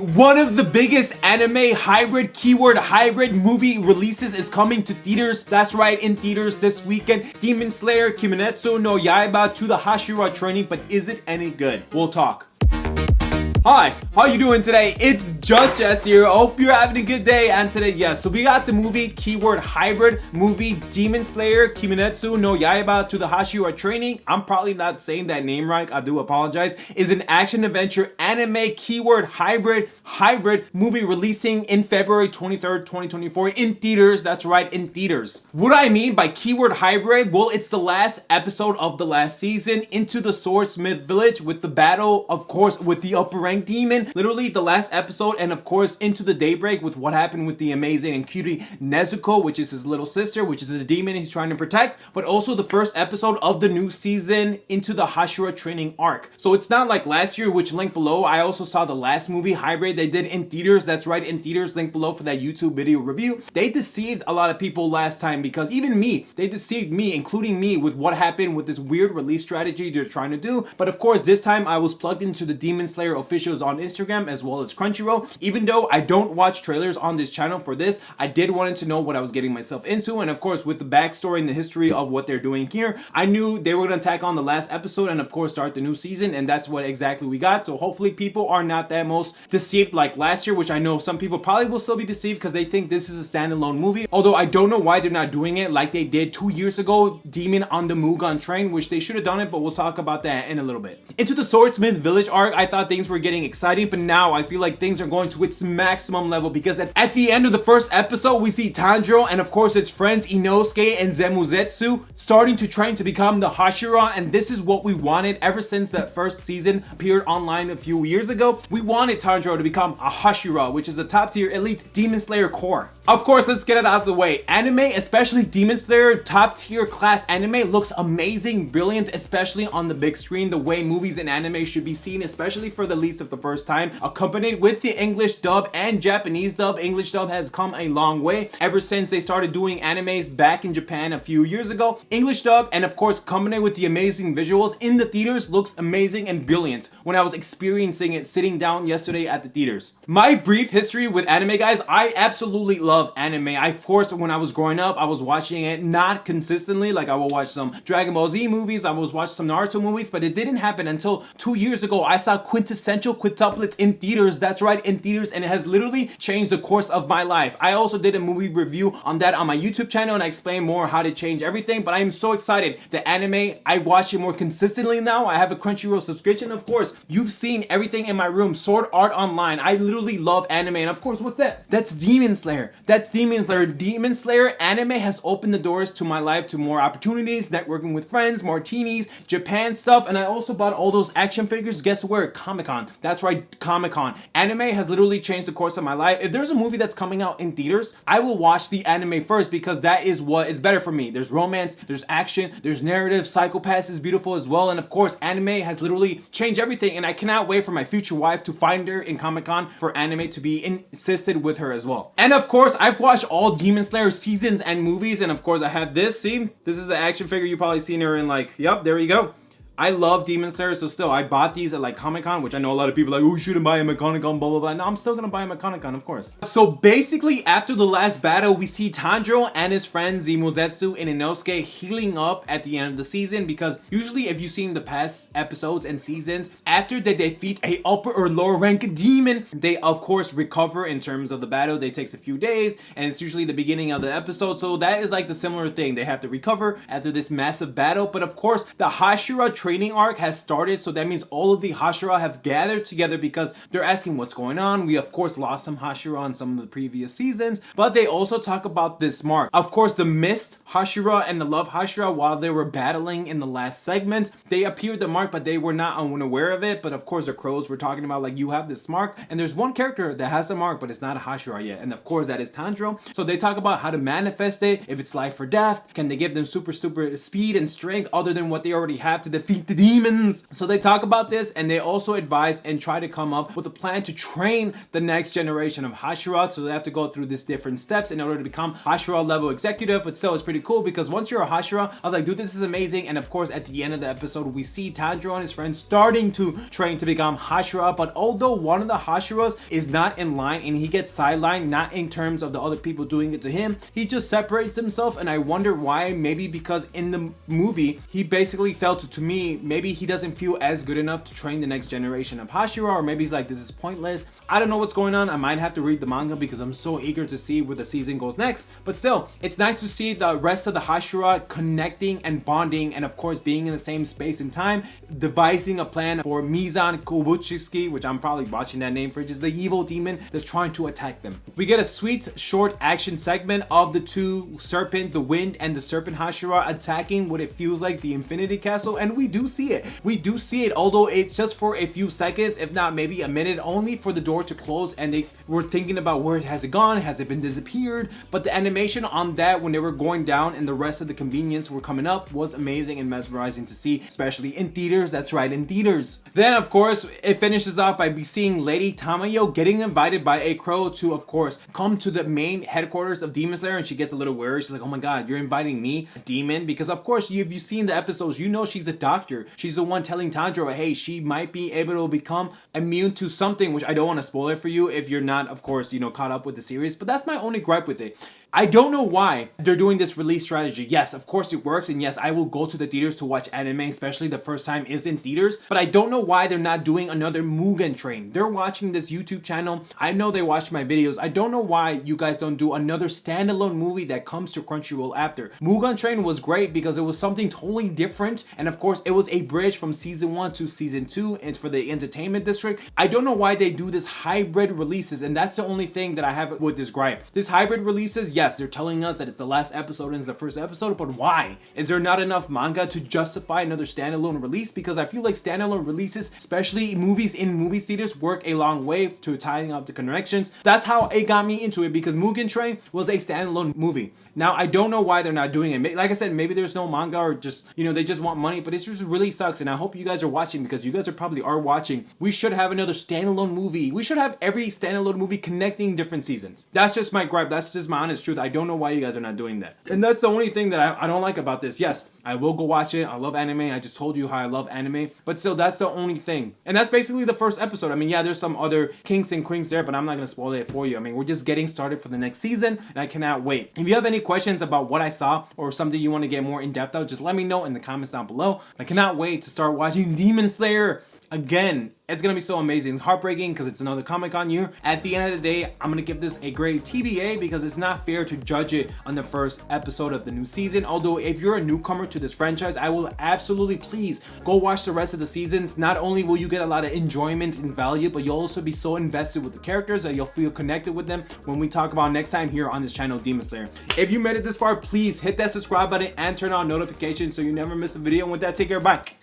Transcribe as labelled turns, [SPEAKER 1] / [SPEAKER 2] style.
[SPEAKER 1] One of the biggest anime hybrid, keyword hybrid movie releases is coming to theaters. That's right, in theaters this weekend. Demon Slayer, Kimetsu no Yaiba to the Hashira training, but is it any good? We'll talk. Hi, how you doing today? It's just Jess here. Hope you're having a good day. And today, yes, so we got the movie keyword hybrid movie Demon Slayer Kimetsu no Yaiba to the Hashira training. I'm probably not saying that name right. I do apologize. Is an action adventure anime keyword hybrid movie releasing in February 23rd, 2024 in theaters. That's right, in theaters. What I mean by keyword hybrid, well, it's the last episode of the last season into the Swordmith village with the battle, of course, with the upper rank demon, literally the last episode, and of course into the daybreak with what happened with the amazing and cutie Nezuko, which is his little sister, which is a demon he's trying to protect, but also the first episode of the new season into the Hashira training arc. So it's not like last year, which link below. I also saw the last movie hybrid they did in theaters. That's right, in theaters, link below for that YouTube video review. They deceived a lot of people last time because even me, they deceived me, including me, with what happened with this weird release strategy they're trying to do. But of course, this time I was plugged into the Demon Slayer officials on Instagram as well as Crunchyroll. Even though I don't watch trailers on this channel for this, I did want to know what I was getting myself into, and of course with the backstory and the history of what they're doing here, I knew they were going to tack on the last episode and of course start the new season, and that's what exactly we got. So hopefully people are not that most deceived like last year, which I know some people probably will still be deceived because they think this is a standalone movie, although I don't know why they're not doing it like they did 2 years ago, Demon on the Mugen Train, which they should have done it, but we'll talk about that in a little bit. Into the Swordmith village arc, I thought things were getting exciting, but now I feel like things are going to its maximum level because at the end of the first episode we see Tanjiro and of course his friends Inosuke and Zemuzetsu starting to train to become the Hashira, and this is what we wanted ever since that first season appeared online a few years ago. We wanted Tanjiro to become a Hashira, which is the top tier elite Demon Slayer core. Of course, let's get it out of the way. Anime, especially Demon Slayer top tier class anime, looks amazing, brilliant, especially on the big screen, the way movies and anime should be seen, especially for the least of the first time, accompanied with the English dub and Japanese dub. English dub has come a long way ever since they started doing animes back in Japan a few years ago. English dub, and of course combined with the amazing visuals in the theaters, looks amazing and brilliant when I was experiencing it sitting down yesterday at the theaters. My brief history with anime, guys, I absolutely love anime. Of course, when I was growing up, I was watching it not consistently. Like I will watch some Dragon Ball Z movies, I was watch some Naruto movies, but it didn't happen until 2 years ago. I saw quintessential quintuplets in theaters. That's right, in theaters, and it has literally changed the course of my life. I also did a movie review on that on my YouTube channel, and I explained more how to change everything. But I am so excited. The anime, I watch it more consistently now. I have a Crunchyroll subscription. Of course, you've seen everything in my room. Sword Art Online. I literally love anime, and of course, what's that? That's Demon Slayer. That's Demon Slayer. Demon Slayer anime has opened the doors to my life to more opportunities, networking with friends, martinis, Japan stuff, and I also bought all those action figures. Guess where? Comic-Con. That's right, Comic-Con. Anime has literally changed the course of my life. If there's a movie that's coming out in theaters, I will watch the anime first because that is what is better for me. There's romance, there's action, there's narrative, Psychopaths is beautiful as well, and of course anime has literally changed everything, and I cannot wait for my future wife to find her in Comic-Con for anime to be insisted with her as well. And of course, I've watched all Demon Slayer seasons and movies, and of course I have this. See, this is the action figure. You probably seen her in, like, yep, there you go. I love Demon Slayer, so still, I bought these at like Comic-Con, which I know a lot of people are like, oh, you shouldn't buy them at Comic-Con, blah, blah, blah. No, I'm still gonna buy them at Comic-Con, of course. So basically, after the last battle, we see Tanjiro and his friends Zemuzetsu and Inosuke healing up at the end of the season, because usually if you've seen the past episodes and seasons, after they defeat a upper or lower rank demon, they of course recover in terms of the battle. They takes a few days, and it's usually the beginning of the episode, so that is like the similar thing. They have to recover after this massive battle, but of course, the Hashira training arc has started, so that means all of the Hashira have gathered together because they're asking what's going on. We of course lost some Hashira on some of the previous seasons, but they also talk about this mark. Of course, the Mist Hashira and the Love Hashira, while they were battling in the last segment, they appeared the mark, but they were not unaware of it. But of course, the crows were talking about, like, you have this mark, and there's one character that has the mark, but it's not a Hashira yet, and of course that is Tanjiro. So they talk about how to manifest it, if it's life or death, can they give them super speed and strength other than what they already have to defeat meet the demons. So they talk about this, and they also advise and try to come up with a plan to train the next generation of Hashira. So they have to go through these different steps in order to become Hashira level executive. But still, it's pretty cool because once you're a Hashira, I was like, dude, this is amazing. And of course, at the end of the episode, we see Tanjiro and his friends starting to train to become Hashira. But although one of the Hashiras is not in line and he gets sidelined, not in terms of the other people doing it to him, he just separates himself. And I wonder why. Maybe because in the movie, he basically felt to me, maybe he doesn't feel as good enough to train the next generation of Hashira, or maybe he's like, this is pointless. I don't know what's going on. I might have to read the manga because I'm so eager to see where the season goes next. But still, it's nice to see the rest of the Hashira connecting and bonding, and of course being in the same space and time, devising a plan for Mizan Kobuchisuke, which I'm probably watching that name for, which is the evil demon that's trying to attack them. We get a sweet short action segment of the two serpent, the wind and the serpent Hashira attacking what it feels like the Infinity Castle, and we do see it. We do see it, although it's just for a few seconds, if not maybe a minute, only for the door to close, and they were thinking about where has it gone, has it been disappeared. But the animation on that when they were going down and the rest of the convenience were coming up was amazing and mesmerizing to see, especially in theaters. That's right, in theaters. Then of course it finishes off by seeing Lady Tamayo getting invited by a crow to of course come to the main headquarters of Demon Slayer, and she gets a little worried. She's like, oh my god, you're inviting me, a demon? Because of course if you've seen the episodes, you know she's a doctor. She's the one telling Tanjiro, hey, she might be able to become immune to something, which I don't want to spoil it for you if you're not of course caught up with the series. But that's my only gripe with it. I don't know why they're doing this release strategy. Yes, of course it works, and yes, I will go to the theaters to watch anime, especially the first time is in theaters, but I don't know why they're not doing another Mugen Train. They're watching this YouTube channel. I know they watch my videos. I don't know why you guys don't do another standalone movie that comes to Crunchyroll after. Mugen Train was great because it was something totally different, and of course it was a bridge from season 1 to season 2 and for the entertainment district. I don't know why they do this hybrid releases, and that's the only thing that I have with this gripe. This hybrid releases, yes, they're telling us that it's the last episode and it's the first episode, but why? Is there not enough manga to justify another standalone release? Because I feel like standalone releases, especially movies in movie theaters, work a long way to tying up the connections. That's how it got me into it, because Mugen Train was a standalone movie. Now, I don't know why they're not doing it. Like I said, maybe there's no manga, or just, they just want money, but it just really sucks, and I hope you guys are watching, because you guys probably are watching. We should have another standalone movie. We should have every standalone movie connecting different seasons. That's just my gripe. That's just my honest truth. I don't know why you guys are not doing that. And that's the only thing that I don't like about this. Yes, I will go watch it. I love anime. I just told you how I love anime. But still, that's the only thing. And that's basically the first episode. I mean, yeah, there's some other kinks and queens there, but I'm not going to spoil it for you. I mean, we're just getting started for the next season, and I cannot wait. If you have any questions about what I saw or something you want to get more in depth of, just let me know in the comments down below. I cannot wait to start watching Demon Slayer again. It's gonna be so amazing. It's heartbreaking because it's another Comic-Con year. At the end of the day, I'm gonna give this a grade TBA because it's not fair to judge it on the first episode of the new season. Although if you're a newcomer to this franchise, I will absolutely please go watch the rest of the seasons. Not only will you get a lot of enjoyment and value, but you'll also be so invested with the characters that you'll feel connected with them when we talk about next time here on this channel, Demon Slayer. If you made it this far, please hit that subscribe button and turn on notifications so you never miss a video. And with that, take care, bye.